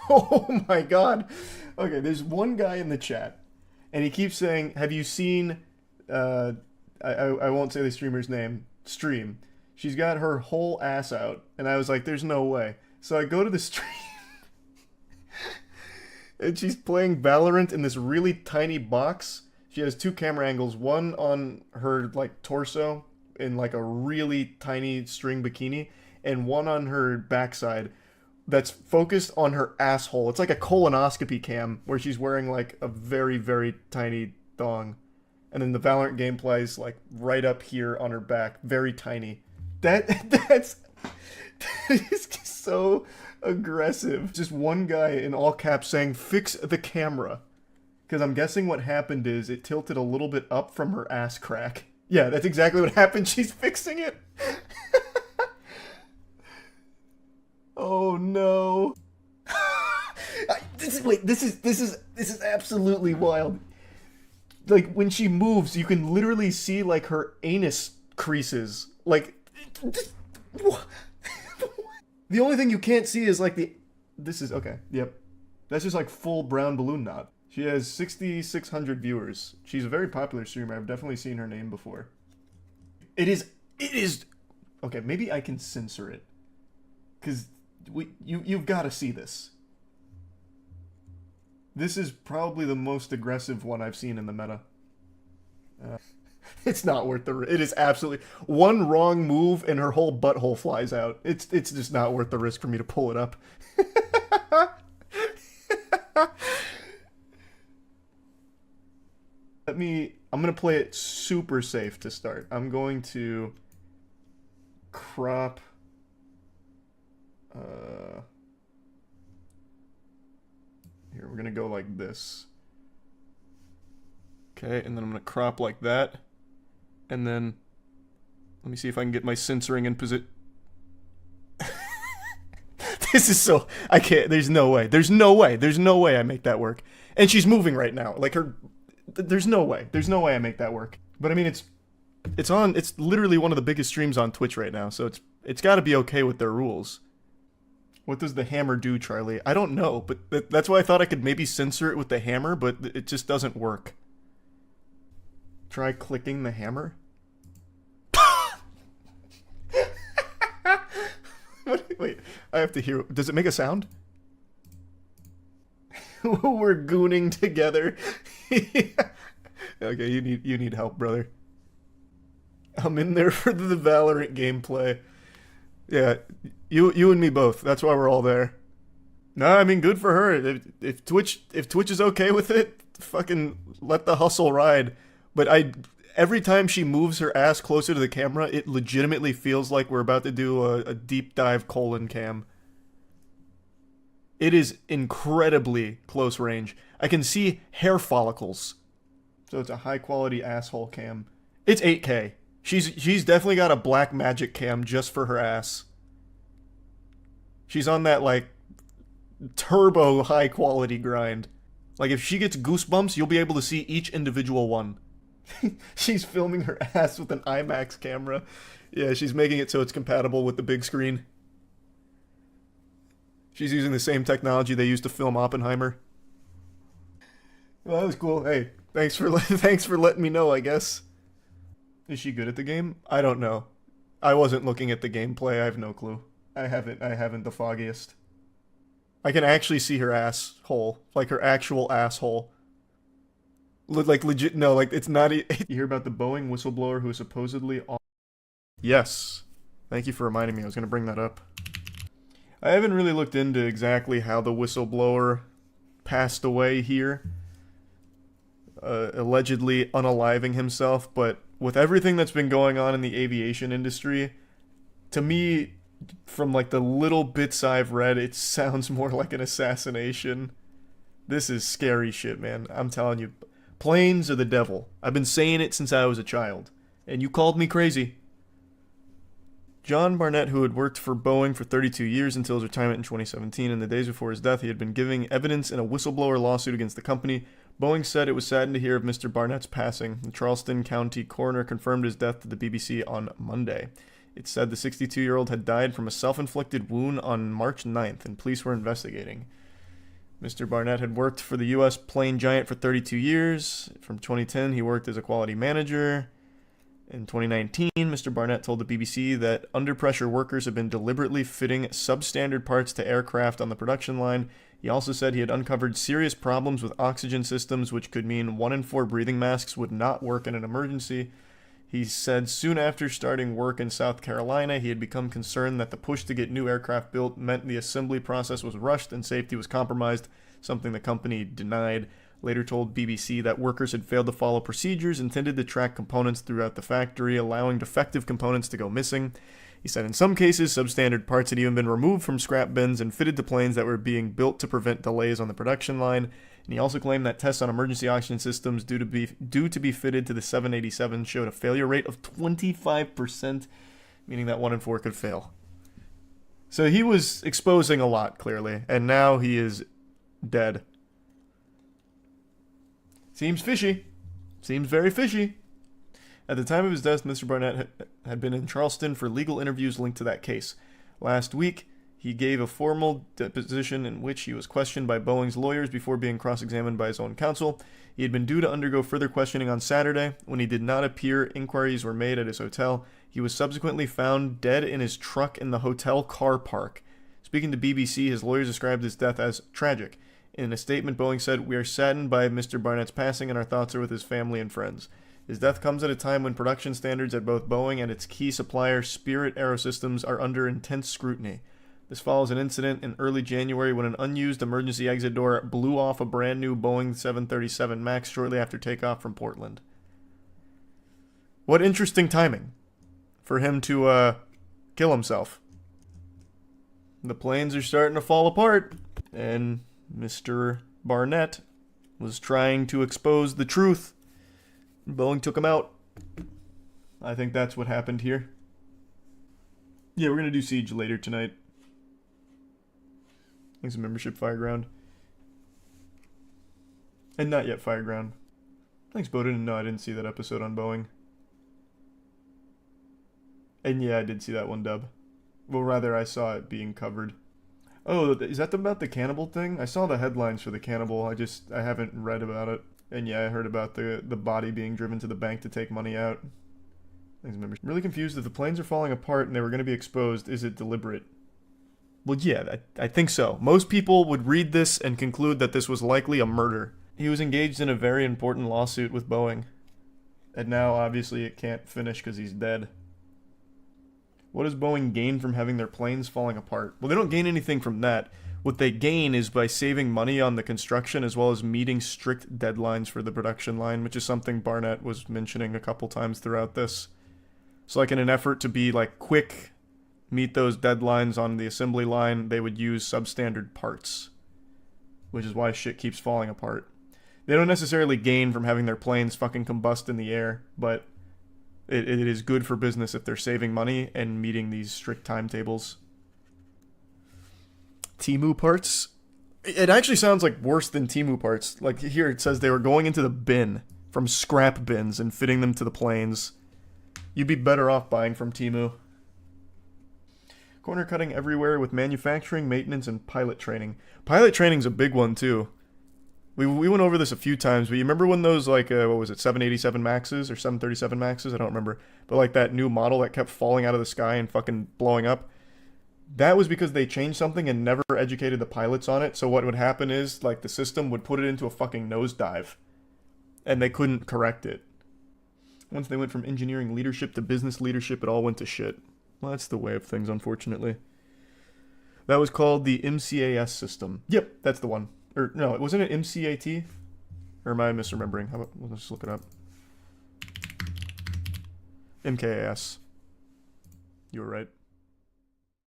Oh my god. Okay, there's one guy in the chat, and he keeps saying, "Have you seen?" Uh, I won't say the streamer's name. Stream. She's got her whole ass out, and I was like, "There's no way." So I go to the stream, and she's playing Valorant in this really tiny box. She has two camera angles, one on her like torso in like a really tiny string bikini, and one on her backside that's focused on her asshole. It's like a colonoscopy cam where she's wearing like a very, very tiny thong. And then the Valorant gameplay is like right up here on her back, very tiny. That's that is so aggressive. Just one guy in all caps saying, "Fix the camera." Because I'm guessing what happened is it tilted a little bit up from her ass crack. Yeah, that's exactly what happened. She's fixing it. Oh no. This is absolutely wild. Like when she moves, you can literally see like her anus creases. Like the only thing you can't see is like the this is okay. Yep. That's just like full brown balloon knot. She has 6,600 viewers. She's a very popular streamer. I've definitely seen her name before. It is okay, maybe I can censor it. Cuz you've got to see this. This is probably the most aggressive one I've seen in the meta. Uh, it's not worth the. It is absolutely one wrong move and her whole butthole flies out. It's just not worth the risk for me to pull it up. I'm gonna play it super safe to start. I'm going to crop. Here, we're gonna go like this. Okay, and then I'm gonna crop like that. And then, let me see if I can get my censoring in position. This is so, I can't, there's no way. There's no way I make that work. And she's moving right now. Like there's no way. There's no way I make that work. But I mean, it's literally one of the biggest streams on Twitch right now, so it's gotta be okay with their rules. What does the hammer do, Charlie? I don't know, but that's why I thought I could maybe censor it with the hammer, but it just doesn't work. Try clicking the hammer? Wait, I have to hear. Does it make a sound? We're gooning together. Okay, you need help, brother. I'm in there for the Valorant gameplay. Yeah, you and me both. That's why we're all there. No, I mean good for her. If Twitch is okay with it, fucking let the hustle ride. But every time she moves her ass closer to the camera, it legitimately feels like we're about to do a deep dive colon cam. It is incredibly close range. I can see hair follicles. So it's a high quality asshole cam. It's 8K. She's definitely got a black magic cam just for her ass. She's on that like turbo high quality grind. Like if she gets goosebumps, you'll be able to see each individual one. She's filming her ass with an IMAX camera. Yeah, she's making it so it's compatible with the big screen. She's using the same technology they used to film Oppenheimer. Well, that was cool. Hey, thanks for letting me know, I guess. Is she good at the game? I don't know. I wasn't looking at the gameplay. I have no clue. I haven't the foggiest. I can actually see her asshole. Like her actual asshole. Like legit, no, like it's not. You hear about the Boeing whistleblower who is supposedly on. Yes. Thank you for reminding me. I was going to bring that up. I haven't really looked into exactly how the whistleblower passed away here. Allegedly unaliving himself, but with everything that's been going on in the aviation industry, to me, from like the little bits I've read, it sounds more like an assassination. This is scary shit, man. I'm telling you. Planes are the devil. I've been saying it since I was a child. And you called me crazy. John Barnett, who had worked for Boeing for 32 years until his retirement in 2017, in the days before his death, he had been giving evidence in a whistleblower lawsuit against the company. Boeing said it was saddened to hear of Mr. Barnett's passing. The Charleston County coroner confirmed his death to the BBC on Monday. It said the 62-year-old had died from a self-inflicted wound on March 9th, and police were investigating. Mr. Barnett had worked for the U.S. plane giant for 32 years. From 2010, he worked as a quality manager. In 2019, Mr. Barnett told the BBC that under-pressure workers have been deliberately fitting substandard parts to aircraft on the production line. He also said he had uncovered serious problems with oxygen systems, which could mean 1 in 4 breathing masks would not work in an emergency. He said soon after starting work in South Carolina, he had become concerned that the push to get new aircraft built meant the assembly process was rushed and safety was compromised, something the company denied. Later told BBC that workers had failed to follow procedures intended to track components throughout the factory, allowing defective components to go missing. He said in some cases, substandard parts had even been removed from scrap bins and fitted to planes that were being built to prevent delays on the production line. And he also claimed that tests on emergency oxygen systems due to be fitted to the 787 showed a failure rate of 25%, meaning that 1 in 4 could fail. So he was exposing a lot, clearly, and now he is dead. Seems fishy. Seems very fishy. At the time of his death, Mr. Barnett had been in Charleston for legal interviews linked to that case. Last week, he gave a formal deposition in which he was questioned by Boeing's lawyers before being cross-examined by his own counsel. He had been due to undergo further questioning on Saturday. When he did not appear, inquiries were made at his hotel. He was subsequently found dead in his truck in the hotel car park. Speaking to BBC, his lawyers described his death as tragic. In a statement, Boeing said, "We are saddened by Mr. Barnett's passing and our thoughts are with his family and friends. His death comes at a time when production standards at both Boeing and its key supplier, Spirit Aerosystems, are under intense scrutiny. This follows an incident in early January when an unused emergency exit door blew off a brand new Boeing 737 MAX shortly after takeoff from Portland." What interesting timing for him to kill himself. The planes are starting to fall apart, and Mr. Barnett was trying to expose the truth. Boeing took him out. I think that's what happened here. Yeah, we're going to do Siege later tonight. Thanks to membership, Fireground. And not yet Fireground. Thanks, Bowden. No, I didn't see that episode on Boeing. And yeah, I did see that one, Dub. Well, rather, I saw it being covered. Oh, is that about the cannibal thing? I saw the headlines for the cannibal. I haven't read about it. And yeah, I heard about the body being driven to the bank to take money out. Thanks, members. I'm really confused. If the planes are falling apart and they were going to be exposed, is it deliberate? Well, yeah, I think so. Most people would read this and conclude that this was likely a murder. He was engaged in a very important lawsuit with Boeing. And now, obviously, it can't finish because he's dead. What does Boeing gain from having their planes falling apart? Well, they don't gain anything from that. What they gain is by saving money on the construction as well as meeting strict deadlines for the production line, which is something Barnett was mentioning a couple times throughout this. So like in an effort to be like quick, meet those deadlines on the assembly line, they would use substandard parts, which is why shit keeps falling apart. They don't necessarily gain from having their planes fucking combust in the air, but it is good for business if they're saving money and meeting these strict timetables. Temu parts? It actually sounds like worse than Temu parts. Like here it says they were going into the bin from scrap bins and fitting them to the planes. You'd be better off buying from Temu. Corner cutting everywhere with manufacturing, maintenance, and pilot training. Pilot training's a big one too. We went over this a few times, but you remember when those, like, what was it, 787 Maxes or 737 Maxes? I don't remember. But, like, that new model that kept falling out of the sky and fucking blowing up? That was because they changed something and never educated the pilots on it. So what would happen is, like, the system would put it into a fucking nosedive. And they couldn't correct it. Once they went from engineering leadership to business leadership, it all went to shit. Well, that's the way of things, unfortunately. That was called the MCAS system. Yep, that's the one. Or, no, wasn't it MCAT? Or am I misremembering? How about, let's just look it up. MKAS. You were right.